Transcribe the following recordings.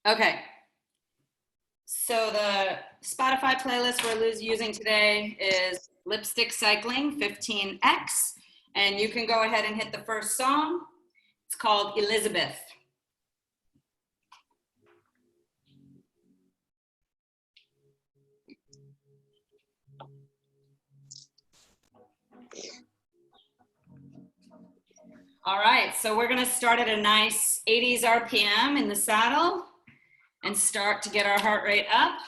Okay, so the Spotify playlist we're using today is Lipstick Cycling 15X, and you can go ahead and hit the first song. It's called Elizabeth. All right, so we're gonna start at a nice 80s RPM in the saddle and start to get our heart rate up.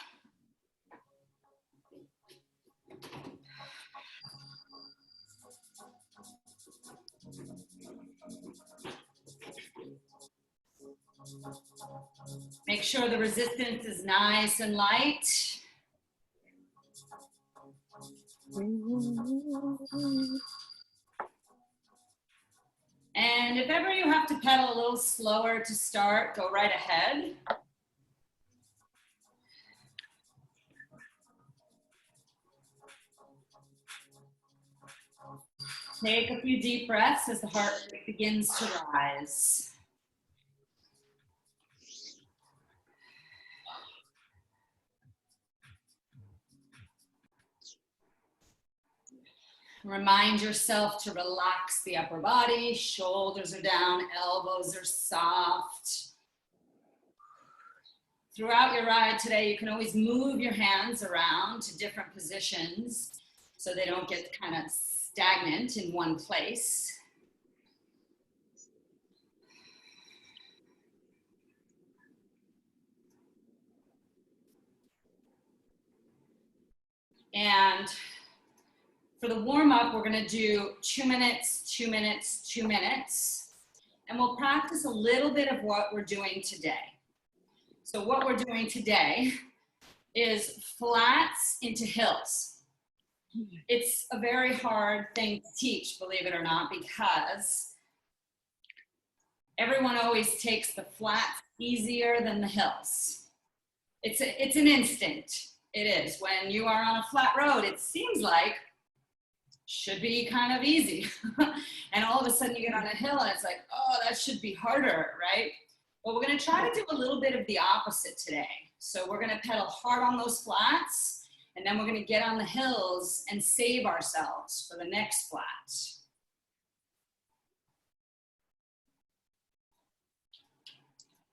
Make sure the resistance is nice and light. And if ever you have to pedal a little slower to start, go right ahead. Take a few deep breaths as the heart rate begins to rise. Remind yourself to relax the upper body. Shoulders are down, elbows are soft. Throughout your ride today, you can always move your hands around to different positions so they don't get kind of stagnant in one place. And for the warm-up, we're gonna do 2 minutes, 2 minutes, 2 minutes, and we'll practice a little bit of what we're doing today. So what we're doing today is flats into hills. It's a very hard thing to teach, believe it or not, because everyone always takes the flats easier than the hills. It's an instinct. It is. When you are on a flat road, it seems like should be kind of easy. And all of a sudden you get on a hill and it's like, oh, that should be harder, right? But we're gonna try to do a little bit of the opposite today. So we're gonna pedal hard on those flats, and then we're gonna get on the hills and save ourselves for the next flat.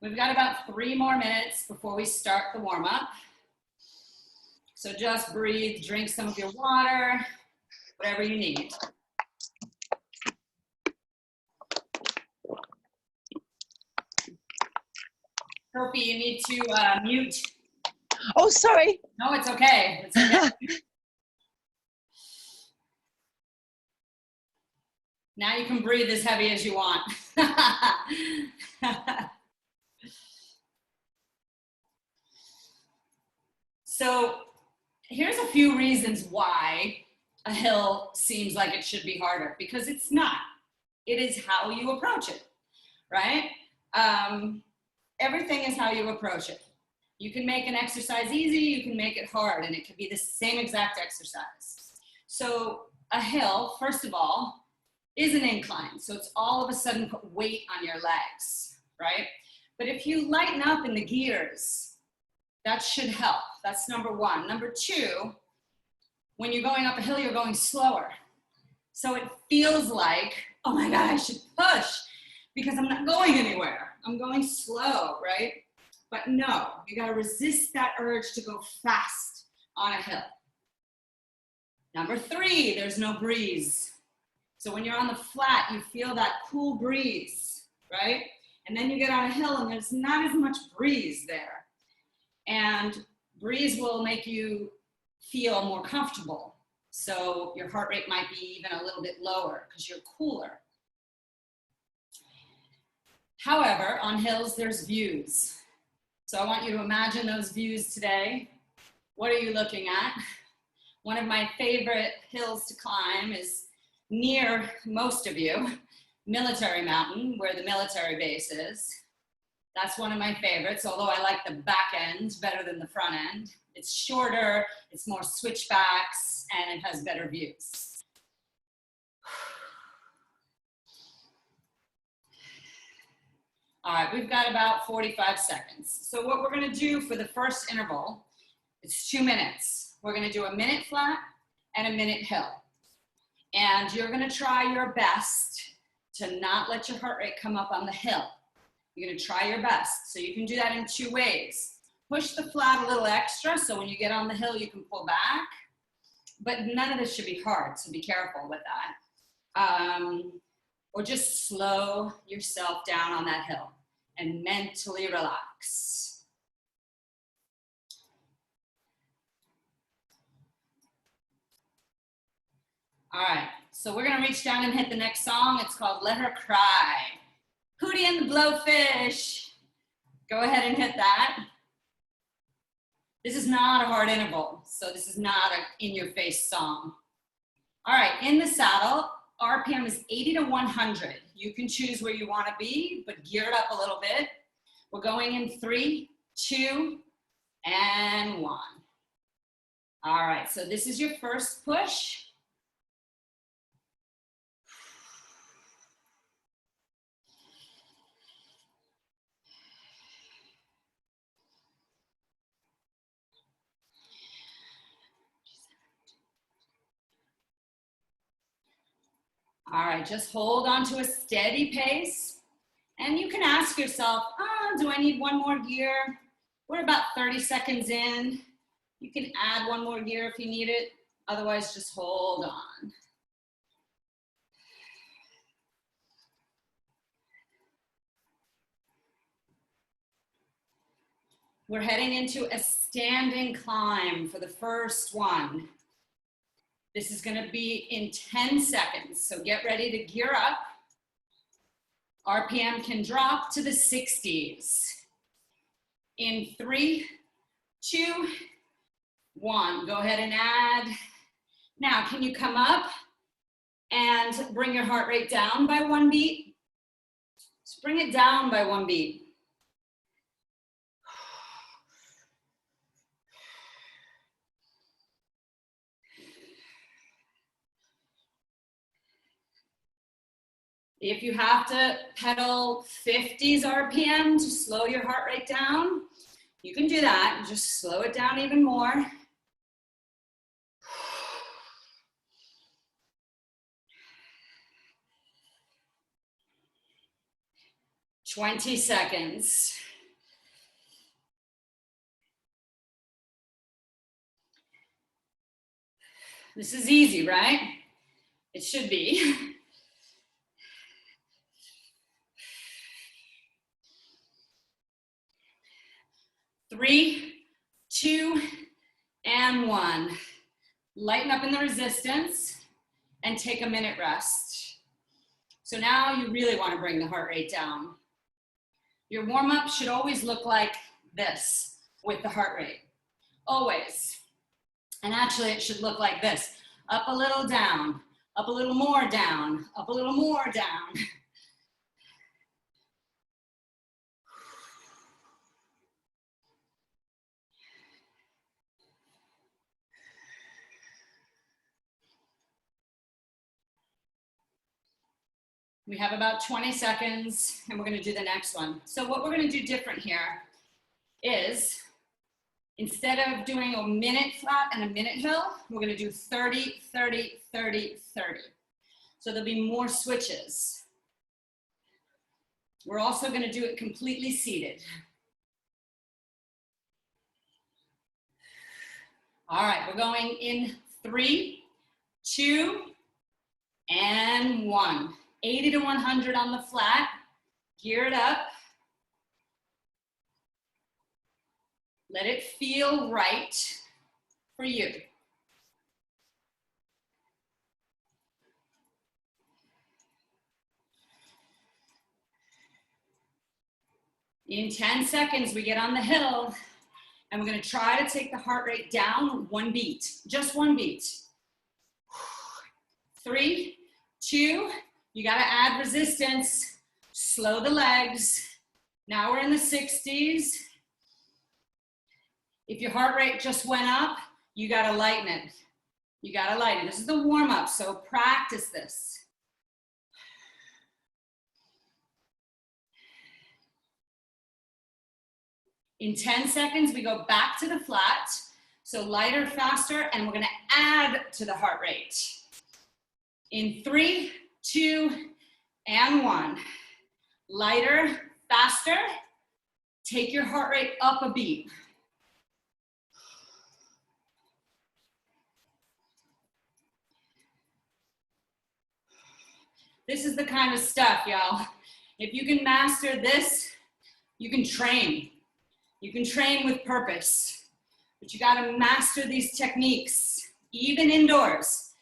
We've got about 3 more minutes before we start the warm-up. So just breathe, drink some of your water, whatever you need. Sophie, you need to mute. Oh, sorry. No, it's okay. It's okay. Now you can breathe as heavy as you want. So here's a few reasons why a hill seems like it should be harder, because it's not. It is how you approach it, right? Everything is how you approach it. You can make an exercise easy, you can make it hard, and it could be the same exact exercise. So a hill, first of all, is an incline. So it's all of a sudden put weight on your legs, right? But if you lighten up in the gears, that should help. That's number one. Number two, when you're going up a hill, you're going slower. So it feels like, oh my God, I should push because I'm not going anywhere. I'm going slow, right? But no, you gotta resist that urge to go fast on a hill. Number three, there's no breeze. So when you're on the flat, you feel that cool breeze, right? And then you get on a hill and there's not as much breeze there. And breeze will make you feel more comfortable. So your heart rate might be even a little bit lower because you're cooler. However, on hills, there's views. So I want you to imagine those views today. What are you looking at? One of my favorite hills to climb is near most of you, Military Mountain, where the military base is. That's one of my favorites, although I like the back end better than the front end. It's shorter, it's more switchbacks, and it has better views. All right, we've got about 45 seconds. So what we're gonna do for the first interval, it's 2 minutes. We're gonna do a minute flat and a minute hill. And you're gonna try your best to not let your heart rate come up on the hill. You're gonna try your best. So you can do that in 2 ways. Push the flat a little extra, so when you get on the hill, you can pull back. But none of this should be hard, so be careful with that. Or just slow yourself down on that hill and mentally relax. All right, so we're gonna reach down and hit the next song. It's called Let Her Cry. Hootie and the Blowfish. Go ahead and hit that. This is not a hard interval, so this is not an in-your-face song. All right, in the saddle, RPM is 80 to 100. You can choose where you want to be, but gear it up a little bit. We're going in 3, 2, and 1. All right, so this is your first push. All right, just hold on to a steady pace. And you can ask yourself, do I need one more gear? We're about 30 seconds in. You can add one more gear if you need it. Otherwise, just hold on. We're heading into a standing climb for the first one. This is gonna be in 10 seconds, so get ready to gear up. RPM can drop to the 60s. In 3, 2, 1, go ahead and add. Now, can you come up and bring your heart rate down by 1 beat? Just bring it down by 1 beat. If you have to pedal 50s RPM to slow your heart rate down, you can do that. Just slow it down even more. "20 seconds. This is easy, right? It should be. 3, 2, and 1. Lighten up in the resistance and take a minute rest. So now you really want to bring the heart rate down. Your warm-up should always look like this with the heart rate. Always. And actually it should look like this. Up a little down, up a little more down, up a little more down. We have about 20 seconds and we're gonna do the next one. So what we're gonna do different here is, instead of doing a minute flat and a minute hill, we're gonna do 30, 30, 30, 30. So there'll be more switches. We're also gonna do it completely seated. All right, we're going in 3, 2, and 1. 80 to 100 on the flat, gear it up. Let it feel right for you. In 10 seconds, we get on the hill and we're gonna try to take the heart rate down 1 beat, just 1 beat. 3, 2, you gotta add resistance, slow the legs. Now we're in the 60s. If your heart rate just went up, you gotta lighten it. You gotta lighten it. This is the warm up, so practice this. In 10 seconds, we go back to the flat. So lighter, faster, and we're gonna add to the heart rate. In 3, 2, and 1. Lighter, faster. Take your heart rate up a beat. This is the kind of stuff, y'all. If you can master this, you can train. You can train with purpose. But you gotta master these techniques, even indoors.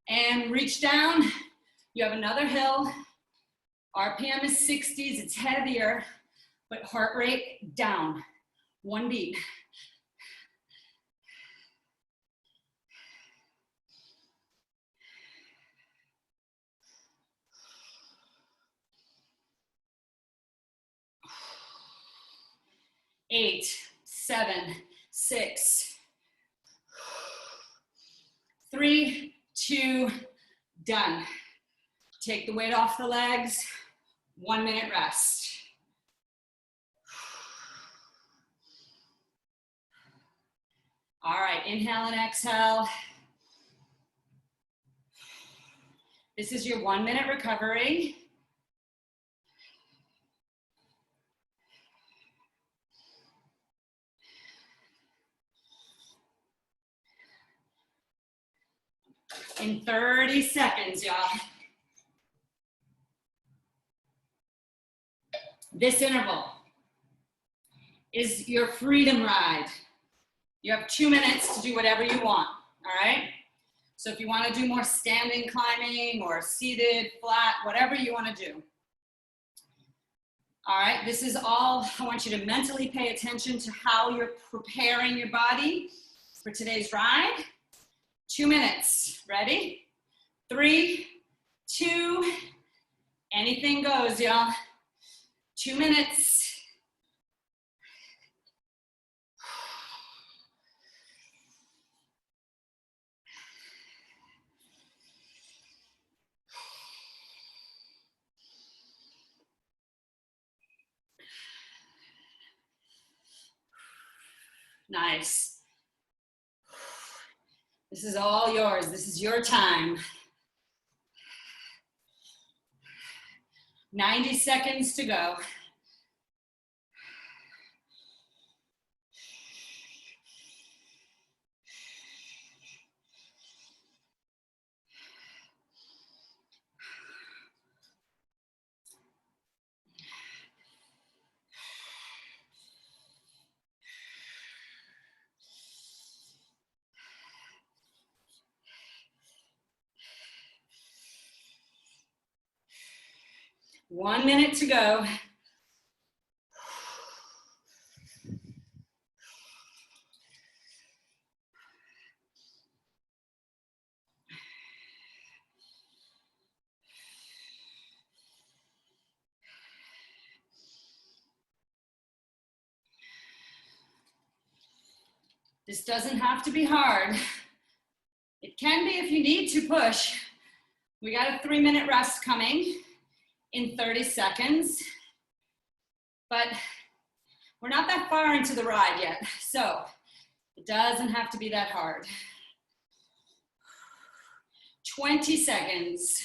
And reach down. You have another hill. RPM is 60s, it's heavier, but heart rate down. 1 beat. Eight, 7, 6, 3, 2, done. Take the weight off the legs, 1 minute rest. All right, inhale and exhale. This is your 1 minute recovery. In 30 seconds, y'all. This interval is your freedom ride. You have 2 minutes to do whatever you want, all right? So if you want to do more standing climbing or seated, flat, whatever you want to do. All right, this is all, I want you to mentally pay attention to how you're preparing your body for today's ride. 2 minutes, ready? 3, 2, anything goes, y'all. 2 minutes. Nice. This is all yours. This is your time. 90 seconds to go. One minute to go. This doesn't have to be hard. It can be if you need to push. We got a 3-minute rest coming in 30 seconds, but we're not that far into the ride yet, so it doesn't have to be that hard. 20 seconds.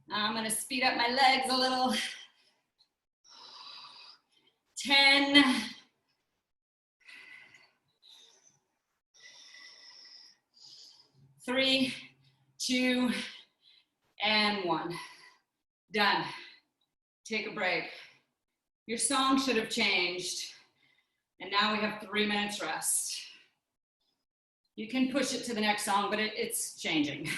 Now I'm gonna speed up my legs a little. 10. 3, 2, and 1. Done. Take a break. Your song should have changed, and now we have 3 minutes rest. You can push it to the next song, but it's changing.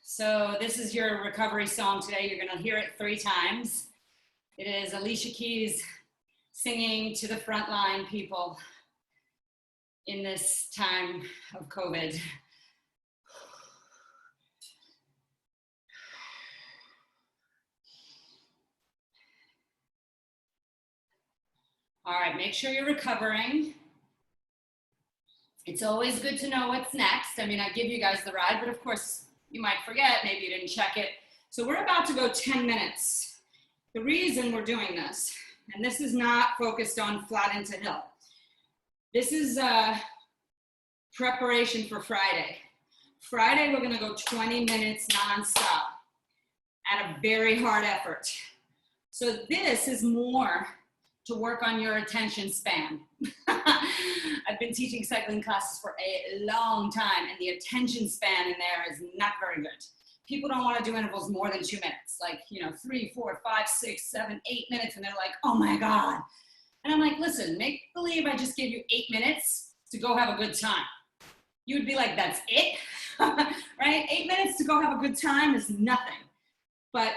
So this is your recovery song today. You're gonna hear it 3 times. It is Alicia Keys singing to the frontline people in this time of COVID. All right, make sure you're recovering. It's always good to know what's next. I mean, I give you guys the ride, but of course you might forget, maybe you didn't check it. So we're about to go 10 minutes. The reason we're doing this, and this is not focused on flat into hill. This is preparation for Friday. Friday, we're gonna go 20 minutes nonstop at a very hard effort. So this is more to work on your attention span. I've been teaching cycling classes for a long time, and the attention span in there is not very good. People don't want to do intervals more than 2 minutes, like, 3, 4, 5, 6, 7, 8 minutes, and they're like, oh my God. And I'm like, listen, make believe I just gave you 8 minutes to go have a good time. You would be like, that's it, right? 8 minutes to go have a good time is nothing. But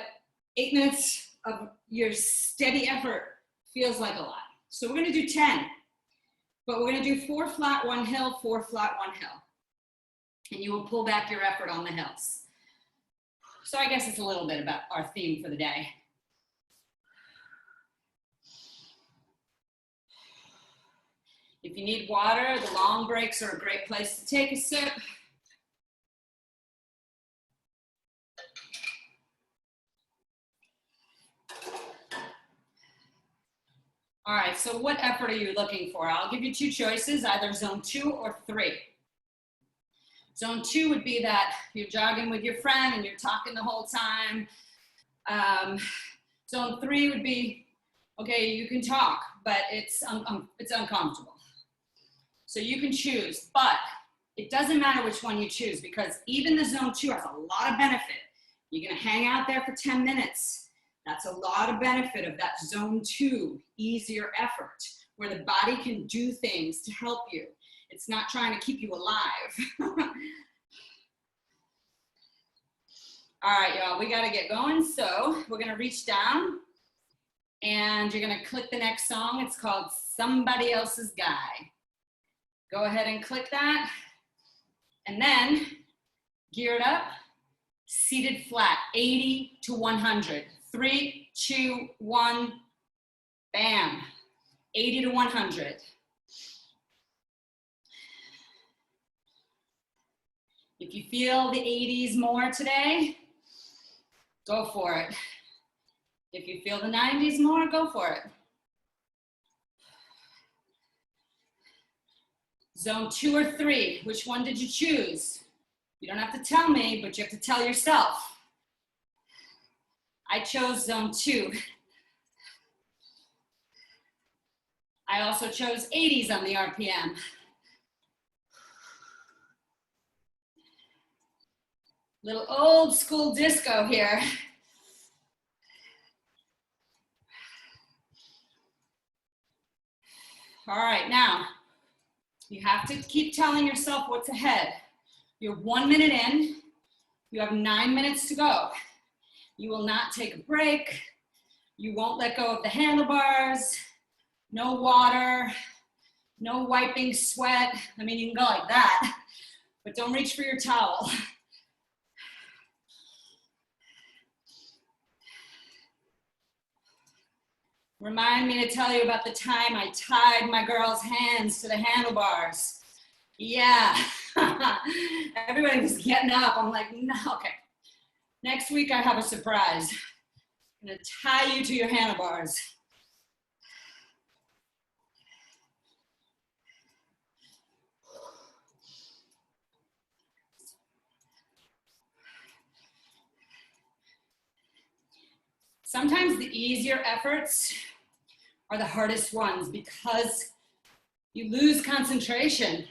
8 minutes of your steady effort feels like a lot. So we're gonna do 10, but we're gonna do 4 flat, 1 hill, 4 flat, 1 hill. And you will pull back your effort on the hills. So I guess it's a little bit about our theme for the day. If you need water, the long breaks are a great place to take a sip. All right, so what effort are you looking for? I'll give you 2 choices, either zone 2 or 3. Zone 2 would be that you're jogging with your friend and you're talking the whole time. Zone 3 would be, okay, you can talk, but it's uncomfortable. So you can choose, but it doesn't matter which one you choose, because even the zone 2 has a lot of benefit. You're gonna hang out there for 10 minutes. That's a lot of benefit of that zone 2, easier effort, where the body can do things to help you. It's not trying to keep you alive. All right, y'all, we gotta get going. So we're gonna reach down and you're gonna click the next song. It's called Somebody Else's Guy. Go ahead and click that. And then gear it up, seated flat, 80 to 100. 3, 2, 1, bam. 80 to 100. If you feel the 80s more today, go for it. If you feel the 90s more, go for it. Zone 2 or 3, which one did you choose? You don't have to tell me, but you have to tell yourself. I chose zone 2. I also chose 80s on the RPM. Little old school disco here. All right, now, you have to keep telling yourself what's ahead. You're 1 minute in, you have 9 minutes to go. You will not take a break. You won't let go of the handlebars. No water, no wiping sweat. I mean, you can go like that, but don't reach for your towel. Remind me to tell you about the time I tied my girl's hands to the handlebars. Yeah, everybody was getting up. I'm like, no, okay. Next week I have a surprise. I'm gonna tie you to your handlebars. Sometimes the easier efforts are the hardest ones because you lose concentration.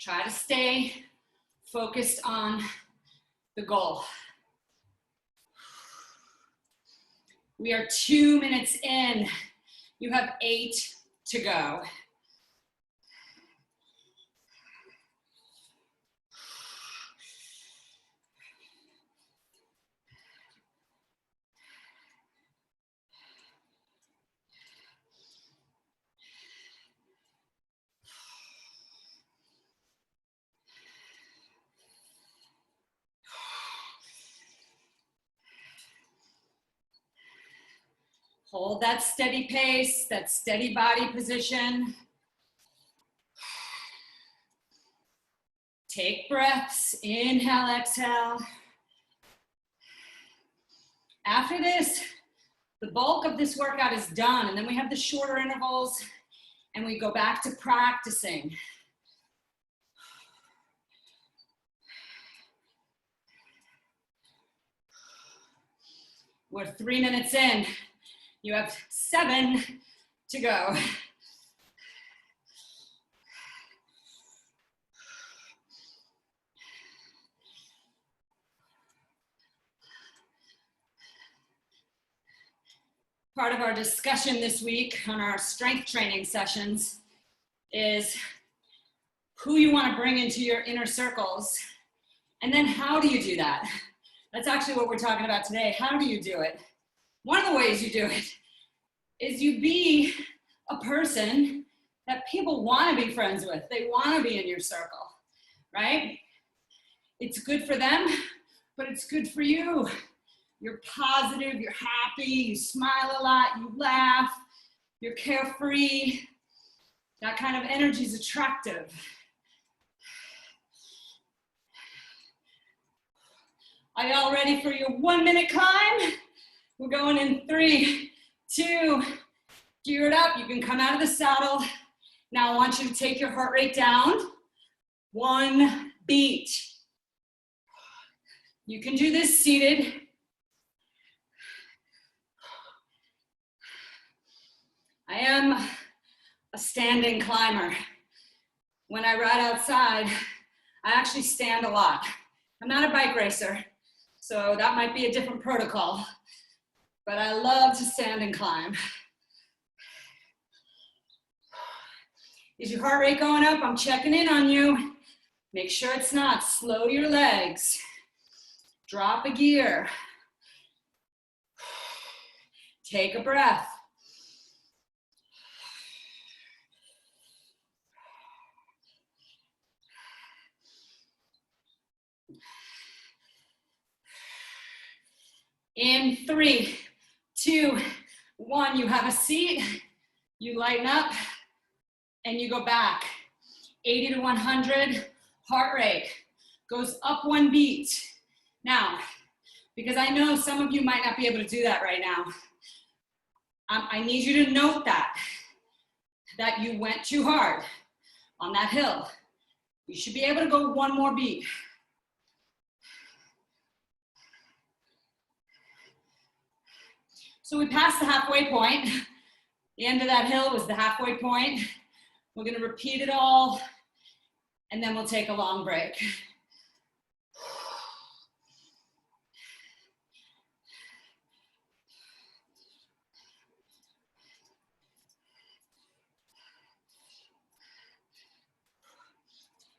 Try to stay focused on the goal. We are 2 minutes in. You have 8 to go. Hold that steady pace, that steady body position. Take breaths, inhale, exhale. After this, the bulk of this workout is done, and then we have the shorter intervals, and we go back to practicing. We're 3 minutes in. You have 7 to go. Part of our discussion this week on our strength training sessions is who you want to bring into your inner circles, and then how do you do that? That's actually what we're talking about today. How do you do it? One of the ways you do it is you be a person that people want to be friends with. They want to be in your circle, right? It's good for them, but it's good for you. You're positive, you're happy, you smile a lot, you laugh, you're carefree. That kind of energy is attractive. Are y'all ready for your 1 minute climb? We're going in 3, 2, gear it up. You can come out of the saddle. Now I want you to take your heart rate down. 1 beat. You can do this seated. I am a standing climber. When I ride outside, I actually stand a lot. I'm not a bike racer, so that might be a different protocol, but I love to stand and climb. Is your heart rate going up? I'm checking in on you. Make sure it's not. Slow your legs. Drop a gear. Take a breath. In 3, 2, 1, you have a seat, you lighten up, and you go back. 80 to 100, heart rate goes up 1 beat. Now, because I know some of you might not be able to do that right now, I need you to note that you went too hard on that hill. You should be able to go 1 more beat. So we passed the halfway point. The end of that hill was the halfway point. We're gonna repeat it all, and then we'll take a long break.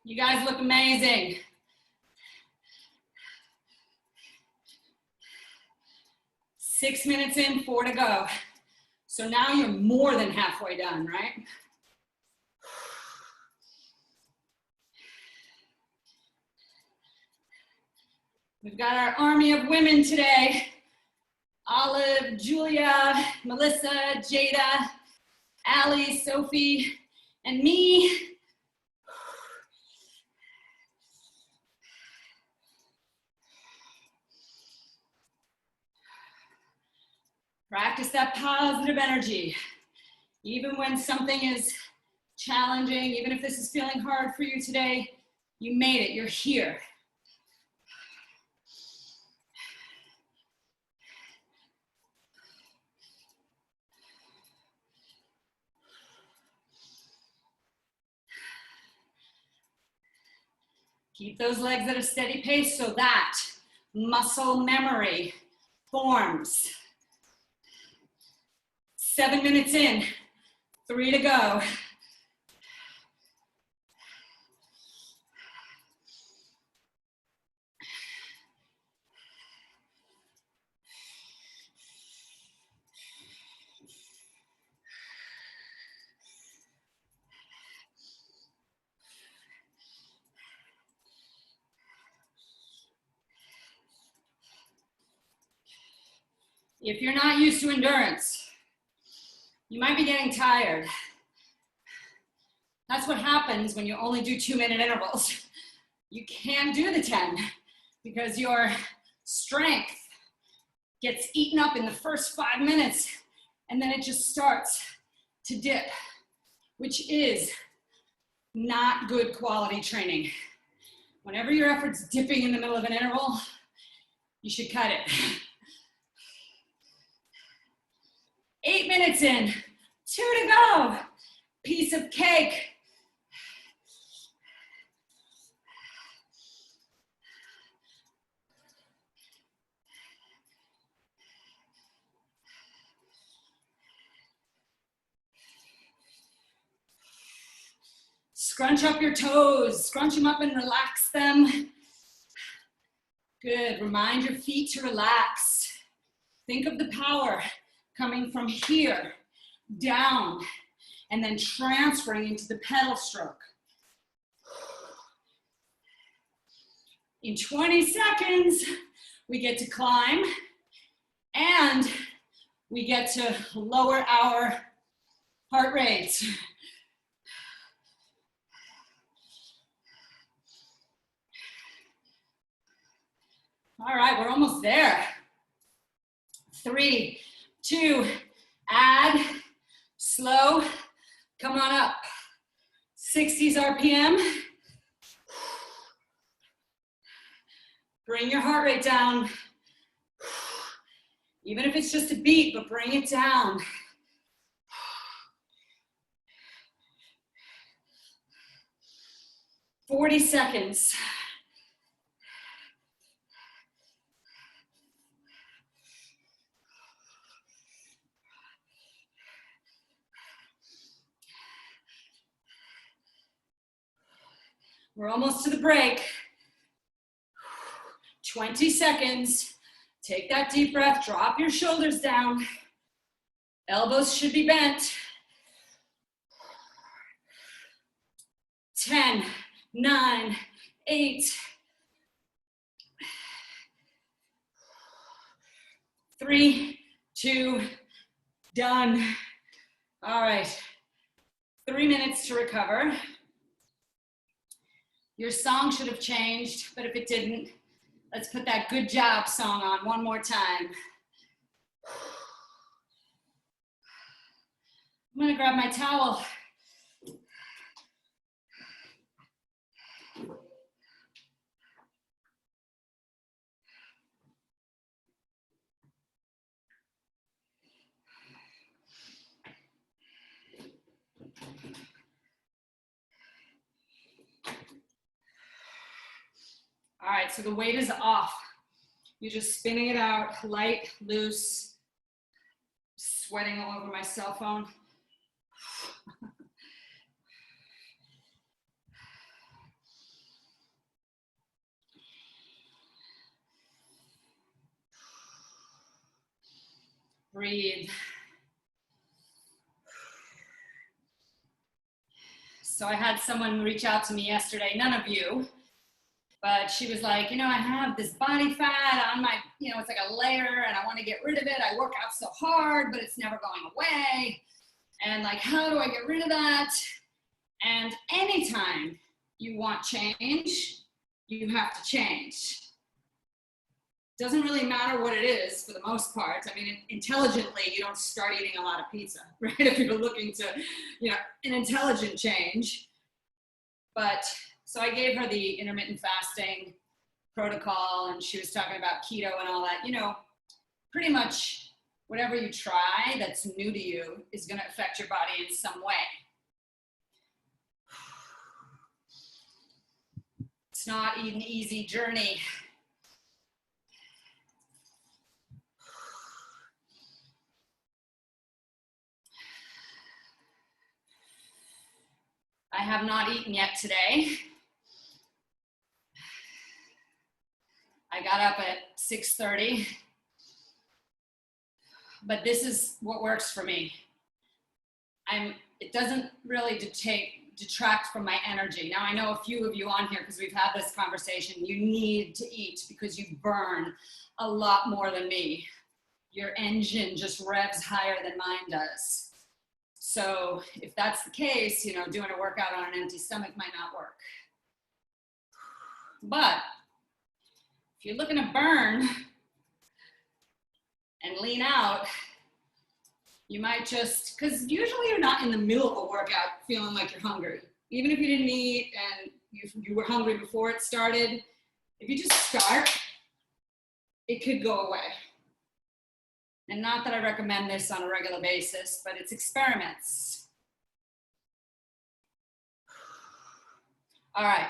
You guys look amazing. Six minutes in, 4 to go. So now you're more than halfway done, right? We've got our army of women today. Olive, Julia, Melissa, Jada, Allie, Sophie, and me. Practice that positive energy. Even when something is challenging, even if this is feeling hard for you today, you made it, you're here. Keep those legs at a steady pace so that muscle memory forms. 7 minutes in, 3 to go. If you're not used to endurance, you might be getting tired. That's what happens when you only do 2-minute intervals. You can't do the 10 because your strength gets eaten up in the first 5 minutes and then it just starts to dip, which is not good quality training. Whenever your effort's dipping in the middle of an interval, you should cut it. 8 minutes in, 2 to go, piece of cake. Scrunch up your toes, scrunch them up and relax them. Good, remind your feet to relax. Think of the power coming from here, down, and then transferring into the pedal stroke. In 20 seconds, we get to climb and we get to lower our heart rate. All right, we're almost there. 3, 2, add, slow, come on up. 60s RPM. Bring your heart rate down. Even if it's just a beat, but bring it down. "40 seconds. We're almost to the break. 20 seconds. Take that deep breath, drop your shoulders down. Elbows should be bent. 10, 9, 8, 3, 2, done. All right, 3 minutes to recover. Your song should have changed, but if it didn't, let's put that good job song on one more time. I'm gonna grab my towel. All right, so the weight is off. You're just spinning it out, light, loose, sweating all over my cell phone. Breathe. So I had someone reach out to me yesterday, none of you, but she was like, you know, I have this body fat on my, you know, it's like a layer and I want to get rid of it. I work out so hard, but it's never going away. And like, how do I get rid of that? And anytime you want change, you have to change. Doesn't really matter what it is for the most part. I mean, intelligently, you don't start eating a lot of pizza, right? If you're looking to, you know, an intelligent change. But so I gave her the intermittent fasting protocol and she was talking about keto and all that. You know, pretty much whatever you try that's new to you is going to affect your body in some way. It's not an easy journey. I have not eaten yet today. I got up at 6:30, but this is what works for me. It doesn't really detract from my energy. Now I know a few of you on here, because we've had this conversation, you need to eat because you burn a lot more than me. Your engine just revs higher than mine does. So if that's the case, you know, doing a workout on an empty stomach might not work. But if you're looking to burn and lean out, you might just, because usually you're not in the middle of a workout feeling like you're hungry. Even if you didn't eat and you were hungry before it started, if you just start, it could go away. And not that I recommend this on a regular basis, but it's experiments. All right,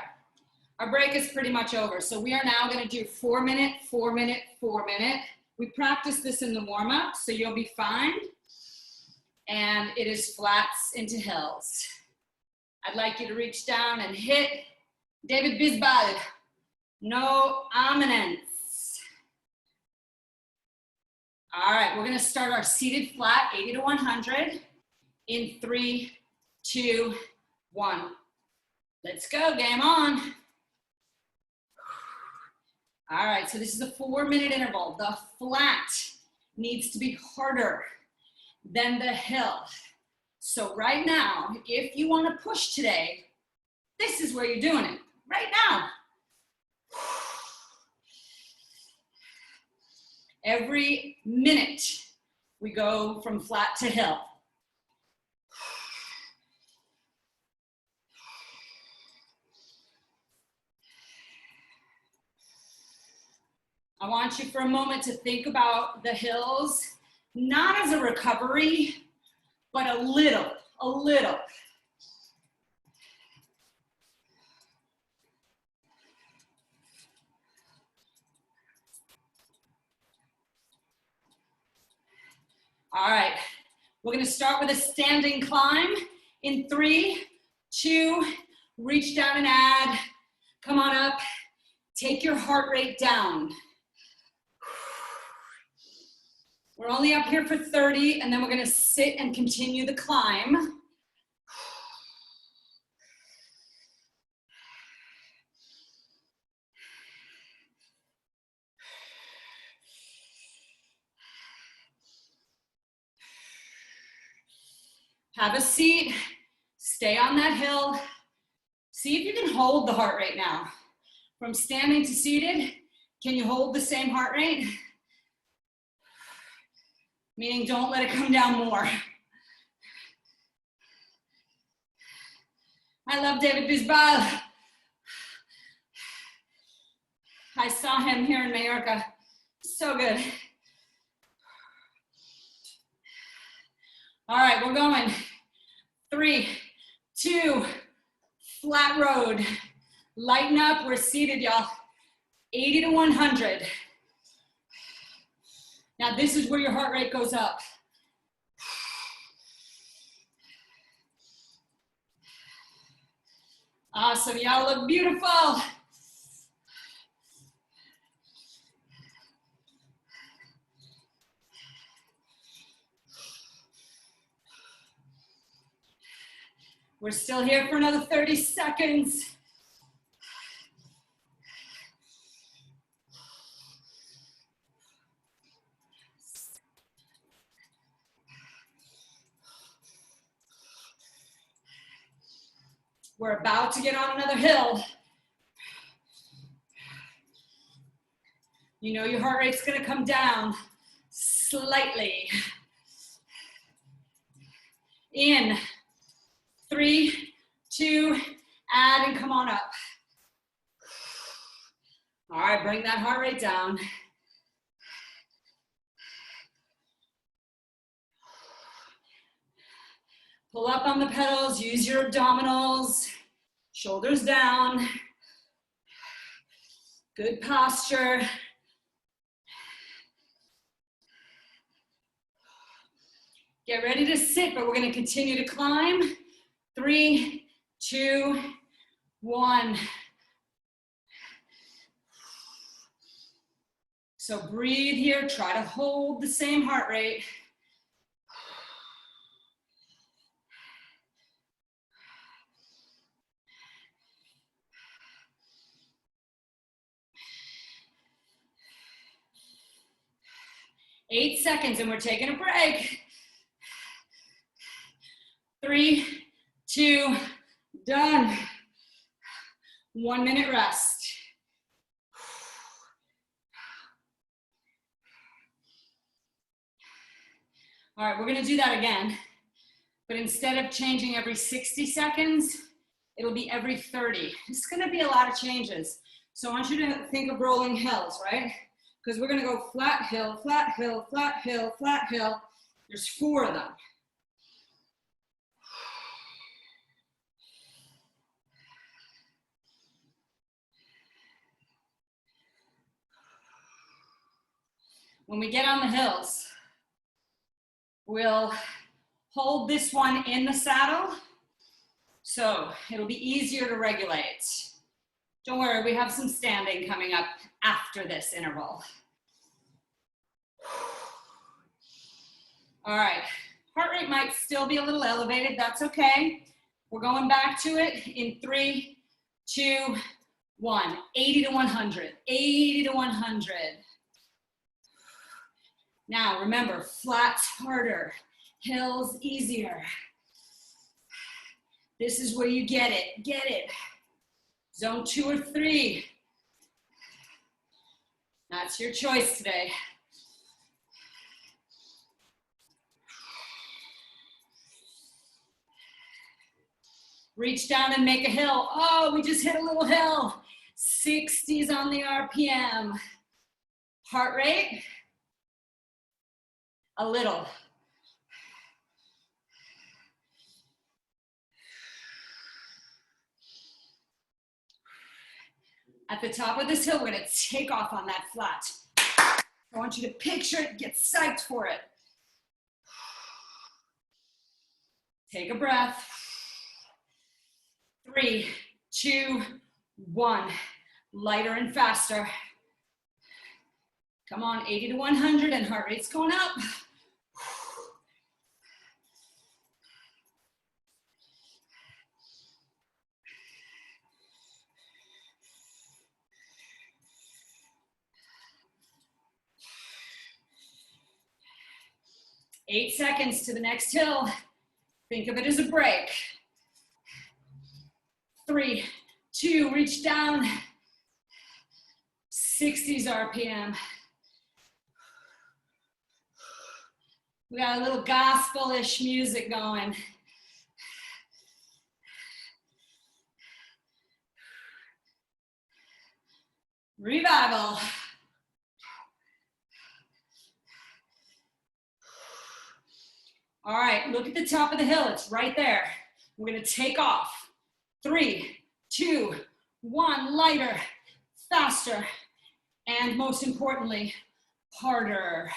our break is pretty much over. So we are now gonna do 4 minute, 4 minute, 4 minute. We practiced this in the warm up, so you'll be fine. And it is flats into hills. I'd like you to reach down and hit David Bisbal. No eminence. All right, we're gonna start our seated flat, 80 to 100 in 3, 2, 1. Let's go, game on. All right, so this is a 4 minute interval. The flat needs to be harder than the hill. So right now, if you want to push today, this is where you're doing it, right now. Every minute, we go from flat to hill. I want you for a moment to think about the hills, not as a recovery, but a little. All right, we're gonna start with a standing climb in 3, 2, reach down and add, come on up, take your heart rate down. We're only up here for 30, and then we're gonna sit and continue the climb. Have a seat, stay on that hill. See if you can hold the heart rate now. From standing to seated, can you hold the same heart rate? Meaning don't let it come down more. I love David Bisbal. I saw him here in Mallorca. So good. All right, we're going. 3, 2, flat road. Lighten up, we're seated, y'all. 80 to 100. Now this is where your heart rate goes up. Awesome, y'all look beautiful. We're still here for another 30 seconds. We're about to get on another hill. You know your heart rate's gonna come down slightly. In 3, 2, add and come on up. All right, bring that heart rate down. Pull up on the pedals, use your abdominals, shoulders down. Good posture. Get ready to sit, but we're gonna continue to climb. 3, 2, 1. So breathe here, try to hold the same heart rate. Eight seconds and we're taking a break. 3, 2, done. 1 minute rest. All right, we're gonna do that again, but instead of changing every 60 seconds, it'll be every 30. It's gonna be a lot of changes. So I want you to think of rolling hills, right? Because we're gonna go flat hill, flat hill, flat hill, flat hill. There's 4 of them. When we get on the hills, we'll hold this one in the saddle, so it'll be easier to regulate. Don't worry, we have some standing coming up after this interval. All right, heart rate might still be a little elevated, that's okay. We're going back to it in 3, 2, 1. 80 to 100, 80 to 100. Now remember, flats harder, hills easier. This is where you get it, get it. Zone 2 or 3. That's your choice today. Reach down and make a hill. Oh, we just hit a little hill. 60s on the RPM. Heart rate, a little. At the top of this hill, we're gonna take off on that flat. I want you to picture it, get psyched for it. Take a breath. 3, 2, 1. Lighter and faster. Come on, 80 to 100 and heart rate's going up. Eight seconds to the next hill. Think of it as a break. 3, 2, reach down. 60s RPM. We got a little gospel-ish music going. Revival. All right, look at the top of the hill. It's right there. We're gonna take off. 3, 2, 1, lighter, faster, and most importantly, harder.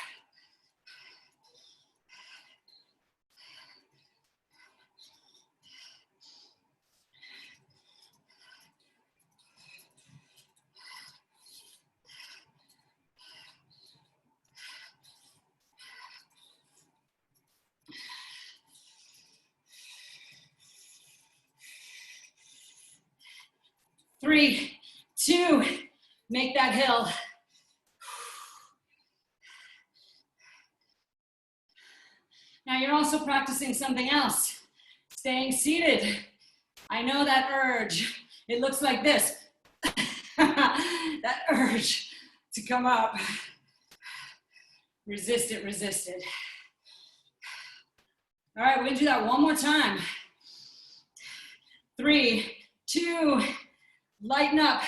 Three, 2, make that hill. Now you're also practicing something else, staying seated. I know that urge. It looks like this. That urge to come up. Resist it, resist it. All right, we're gonna do that one more time. 3, 2, lighten up.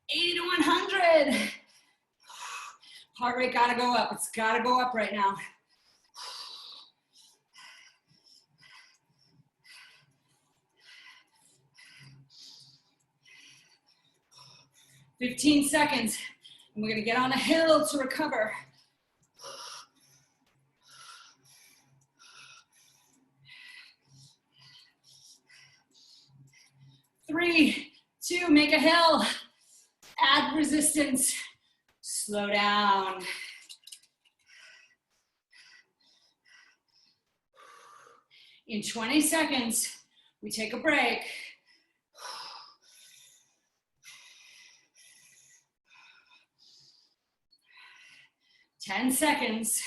80 to 100. Heart rate gotta go up. It's gotta go up right now. "15 seconds, and we're gonna get on a hill to recover. 3, 2, make a hill. Add resistance. Slow down. In 20 seconds, we take a break. Ten seconds.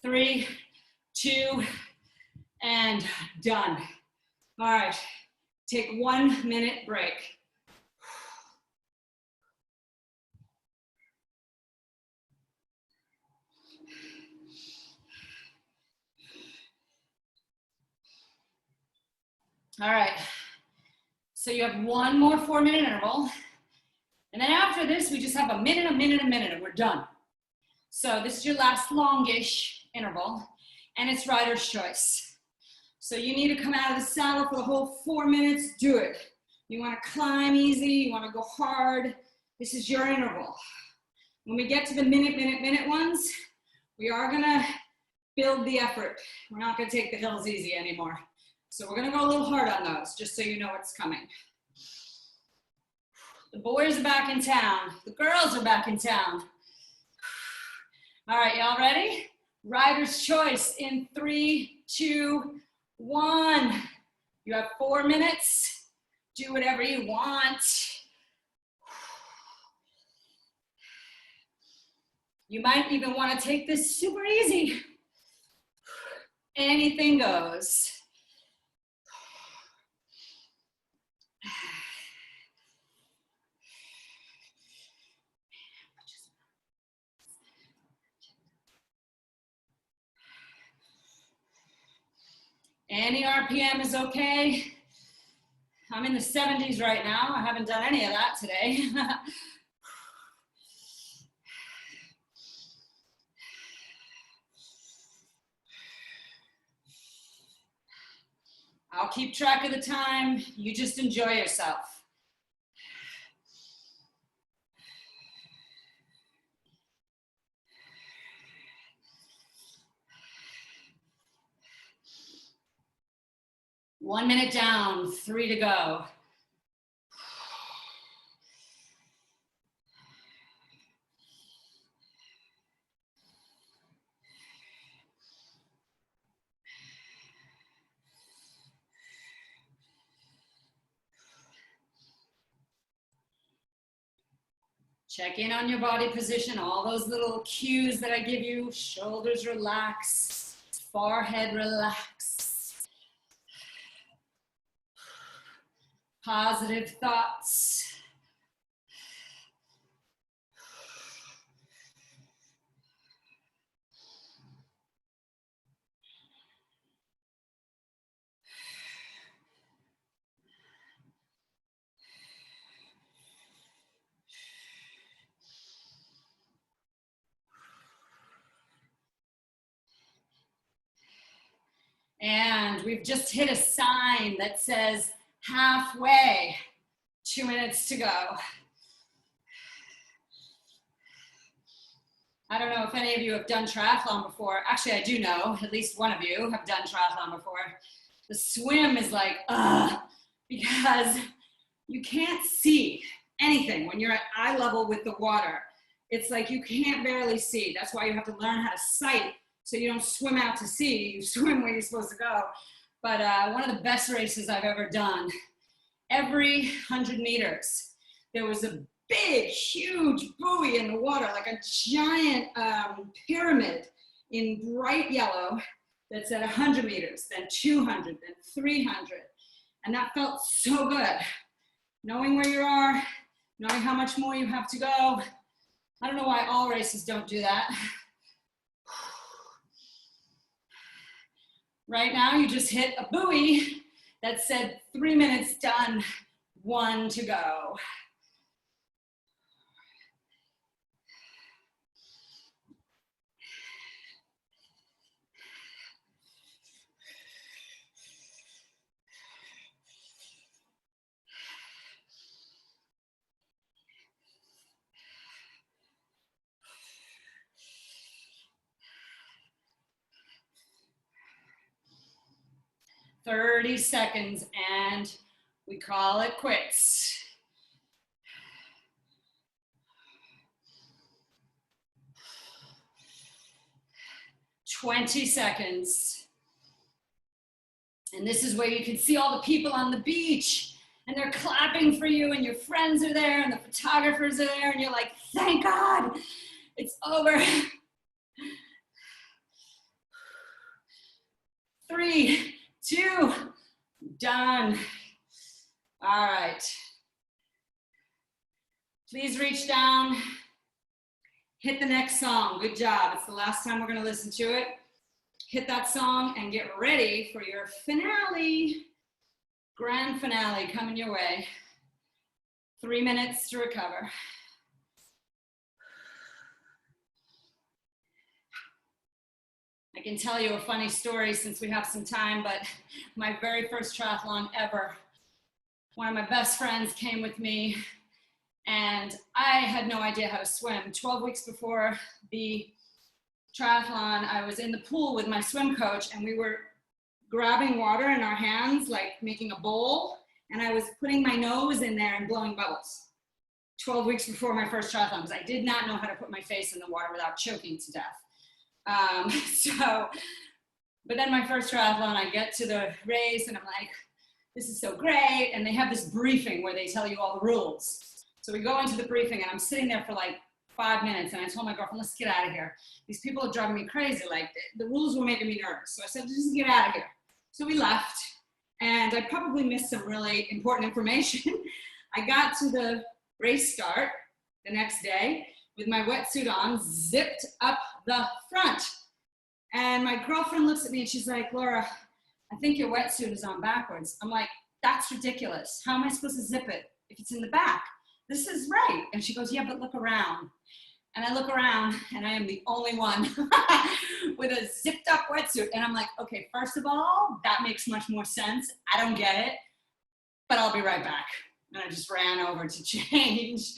Three, 2, and done. All right, take 1 minute break. All right. So you have one more 4-minute interval. And then after this, we just have a minute, and we're done. So this is your last longish interval, and it's rider's choice. So you need to come out of the saddle for the whole 4 minutes, do it. You wanna climb easy, you wanna go hard. This is your interval. When we get to the minute ones, we are gonna build the effort. We're not gonna take the hills easy anymore. So we're gonna go a little hard on those, just so you know what's coming. The boys are back in town. The girls are back in town. All right, y'all ready? Rider's choice in 3, 2, 1. You have 4 minutes. Do whatever you want. You might even want to take this super easy. Anything goes. Any RPM is okay. I'm in the 70s right now. I haven't done any of that today. I'll keep track of the time. You just enjoy yourself. One minute down, 3 to go. Check in on your body position, all those little cues that I give you. Shoulders relax, forehead relax. Positive thoughts. And we've just hit a sign that says halfway, 2 minutes to go. I don't know if any of you have done triathlon before. Actually, I do know, at least one of you have done triathlon before. The swim is like, because you can't see anything when you're at eye level with the water. It's like you can't barely see. That's why you have to learn how to sight, so you don't swim out to sea, you swim where you're supposed to go. But one of the best races I've ever done, every 100 meters, there was a big, huge buoy in the water, like a giant pyramid in bright yellow that said 100 meters, then 200, then 300. And that felt so good. Knowing where you are, knowing how much more you have to go. I don't know why all races don't do that. Right now, you just hit a buoy that said 3 minutes done, 1 to go. "30 seconds and we call it quits." "20 seconds. And this is where you can see all the people on the beach and they're clapping for you and your friends are there and the photographers are there and you're like, thank God, it's over. 3, 2, done. All right. Please reach down, hit the next song. Good job. It's the last time we're going to listen to it. Hit that song and get ready for your finale. Grand finale coming your way. 3 minutes to recover. I can tell you a funny story since we have some time, but my very first triathlon ever, one of my best friends came with me and I had no idea how to swim. 12 weeks before the triathlon, I was in the pool with my swim coach and we were grabbing water in our hands, like making a bowl, and I was putting my nose in there and blowing bubbles. 12 weeks before my first triathlon, because I did not know how to put my face in the water without choking to death. But then my first triathlon, I get to the race and I'm like, this is so great. And they have this briefing where they tell you all the rules. So we go into the briefing and I'm sitting there for like 5 minutes and I told my girlfriend, let's get out of here. These people are driving me crazy. Like the rules were making me nervous. So I said, just get out of here. So we left and I probably missed some really important information. I got to the race start the next day with my wetsuit on, zipped up the front. And my girlfriend looks at me and she's like, Laura, I think your wetsuit is on backwards. I'm like, that's ridiculous. How am I supposed to zip it if it's in the back? This is right. And she goes, yeah, but look around. And I look around and I am the only one with a zipped up wetsuit. And I'm like, okay, first of all, that makes much more sense. I don't get it, but I'll be right back. And I just ran over to change.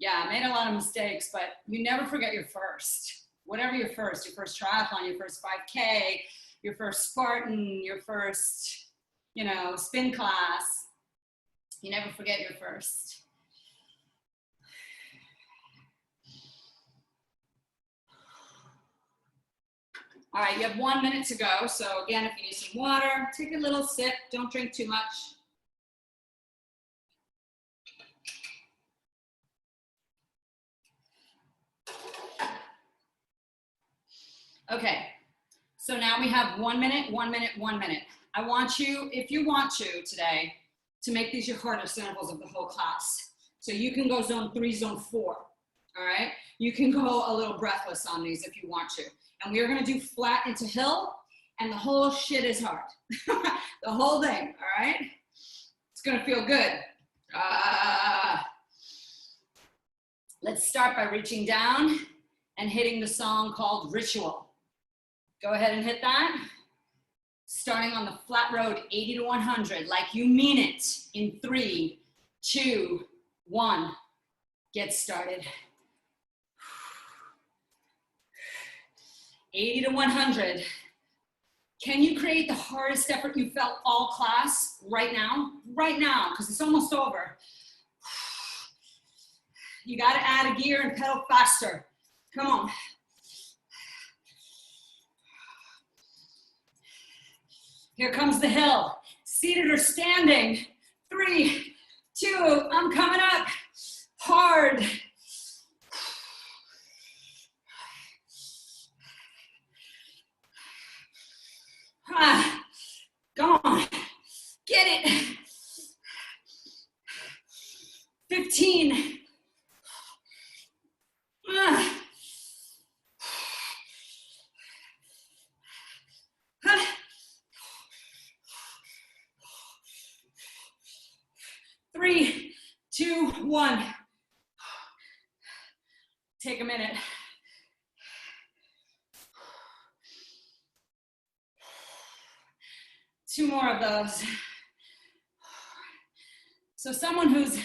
Yeah, I made a lot of mistakes, but you never forget your first. Whatever your first triathlon, your first 5K, your first Spartan, your first, spin class. You never forget your first. All right, you have 1 minute to go. So again, if you need some water, take a little sip. Don't drink too much. Okay, so now we have 1 minute, 1 minute, 1 minute. I want you, if you want to today, to make these your hardest intervals of the whole class. So you can go zone 3, zone 4, all right? You can go a little breathless on these if you want to. And we are gonna do flat into hill, and the whole shit is hard. The whole thing, all right? It's gonna feel good. Let's start by reaching down and hitting the song called Ritual. Go ahead and hit that. Starting on the flat road, 80 to 100, like you mean it, in 3, 2, 1. Get started. 80 to 100. Can you create the hardest effort you felt all class right now? Right now, because it's almost over. You got to add a gear and pedal faster. Come on. Here comes the hill. Seated or standing. 3, 2, I'm coming up. Hard. Come on. Get it. 15. 3, 2, 1. Take a minute. Two more of those. So someone who's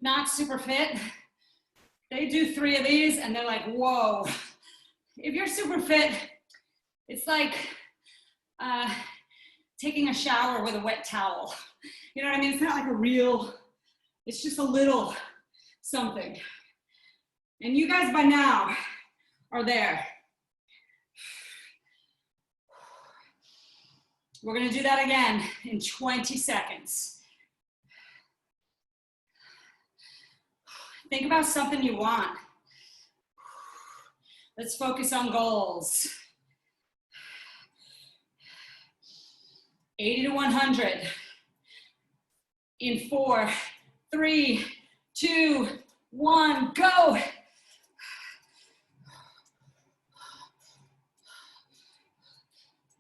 not super fit, they do 3 of these and they're like, whoa. If you're super fit, it's like taking a shower with a wet towel. You know what I mean? It's not like a real, it's just a little something. And you guys by now are there. We're gonna do that again in 20 seconds. Think about something you want. Let's focus on goals. 80 to 100. In 4, 3, 2, 1, go.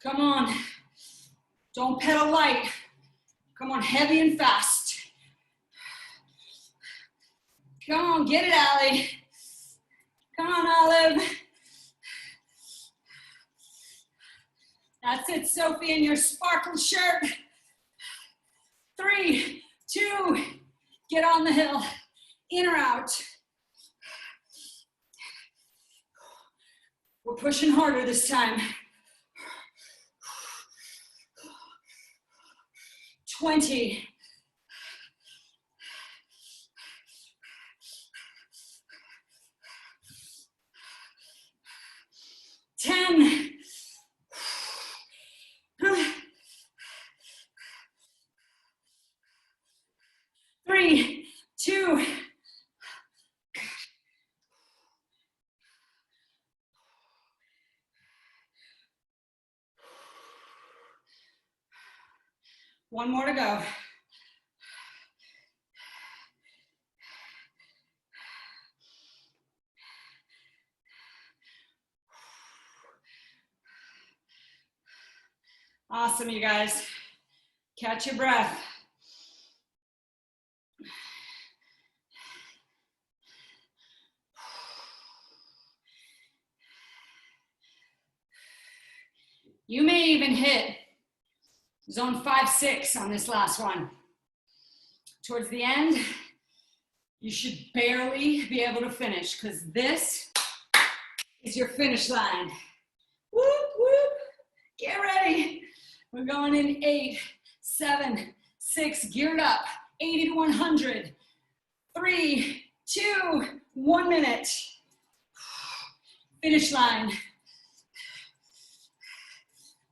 Come on. Don't pedal light. Come on, heavy and fast. Come on, get it, Allie. Come on, Olive. That's it, Sophie, in your sparkle shirt. 3, 2, get on the hill. In or out. We're pushing harder this time. 20. 10. 3, 2. One more to go. Awesome, you guys. Catch your breath. You may even hit zone 5, 6 on this last one. Towards the end, you should barely be able to finish because this is your finish line. Whoop, whoop. Get ready. We're going in 8, 7, 6, geared up. 80 to 100. 3, 2, 1 minute. Finish line.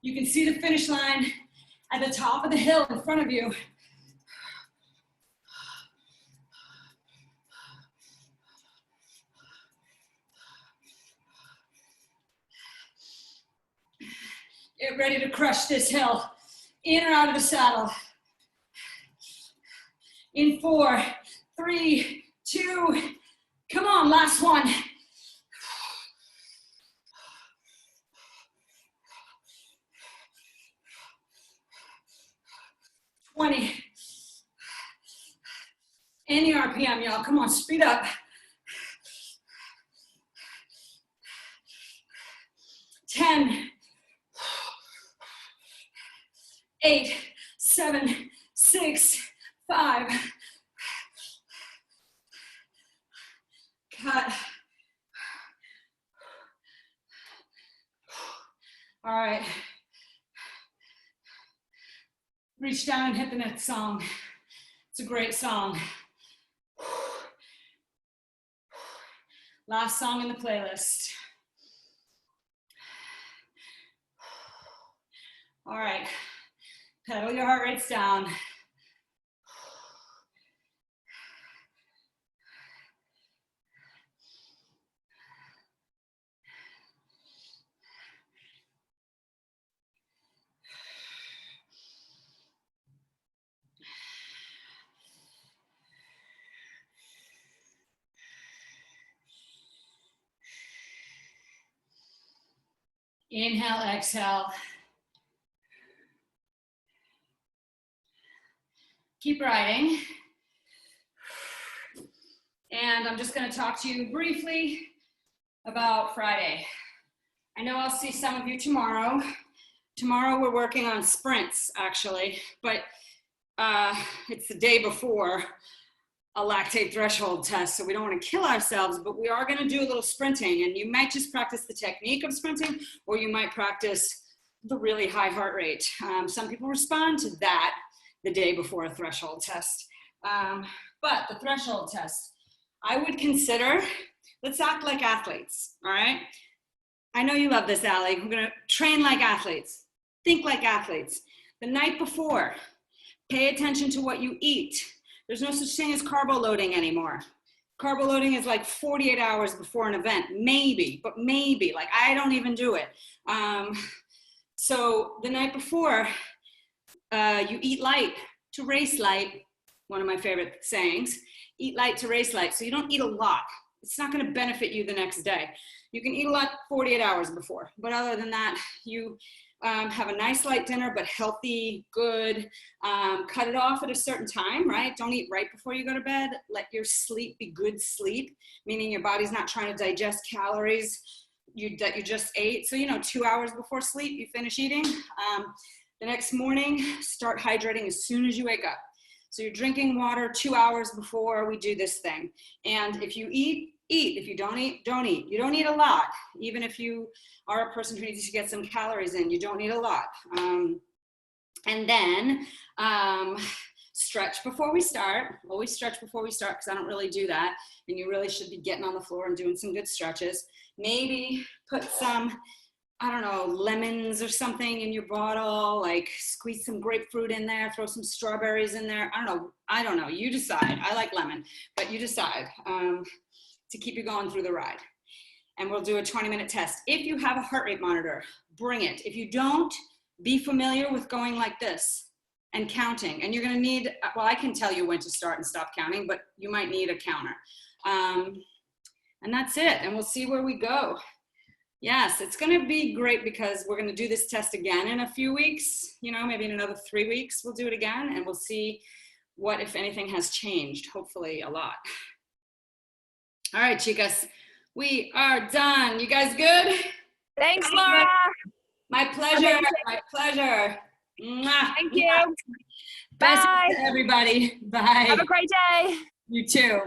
You can see the finish line at the top of the hill in front of you. Get ready to crush this hill. In or out of the saddle. In 4, 3, 2, come on, last one. 20. Any RPM, y'all. Come on, speed up. 10. 8, 7, 6, 5. Cut. All right. Reach down and hit the next song. It's a great song. Last song in the playlist. All right. Pedal your heart rates down. Inhale, exhale. Keep riding. And I'm just going to talk to you briefly about Friday. I know I'll see some of you tomorrow. Tomorrow we're working on sprints, actually, but it's the day before a lactate threshold test, so we don't want to kill ourselves, but we are going to do a little sprinting, and you might just practice the technique of sprinting, or you might practice the really high heart rate. Some people respond to that the day before a threshold test. But the threshold test, I would consider, let's act like athletes, all right? I know you love this, Allie. We're gonna train like athletes, think like athletes. The night before, pay attention to what you eat. There's no such thing as carbo loading anymore. Carbo loading is like 48 hours before an event, maybe, but maybe, like I don't even do it. So the night before, you eat light to race light, one of my favorite sayings, eat light to race light. So you don't eat a lot. It's not gonna benefit you the next day. You can eat a lot 48 hours before, but other than that, you have a nice light dinner, but healthy, good. Cut it off at a certain time, right? Don't eat right before you go to bed. Let your sleep be good sleep, meaning your body's not trying to digest calories that you just ate. So, 2 hours before sleep, you finish eating. The next morning, start hydrating as soon as you wake up. So you're drinking water 2 hours before we do this thing. And if you eat, eat. If you don't eat, don't eat. You don't need a lot. Even if you are a person who needs to get some calories in, you don't need a lot. And then stretch before we start. Always stretch before we start, because I don't really do that. And you really should be getting on the floor and doing some good stretches. Maybe put some, I don't know, lemons or something in your bottle, like squeeze some grapefruit in there, throw some strawberries in there. I don't know, you decide. I like lemon, but you decide to keep you going through the ride. And we'll do a 20-minute test. If you have a heart rate monitor, bring it. If you don't, be familiar with going like this and counting. And you're gonna need, well, I can tell you when to start and stop counting, but you might need a counter. And that's it, and we'll see where we go. Yes, it's gonna be great because we're gonna do this test again in a few weeks, maybe in another 3 weeks, we'll do it again, and we'll see what, if anything, has changed, hopefully a lot. All right, chicas, we are done. You guys good? Thanks, Laura. My pleasure, my pleasure. Mwah. Thank you. Best Bye. to everybody. Bye. Have a great day. You too.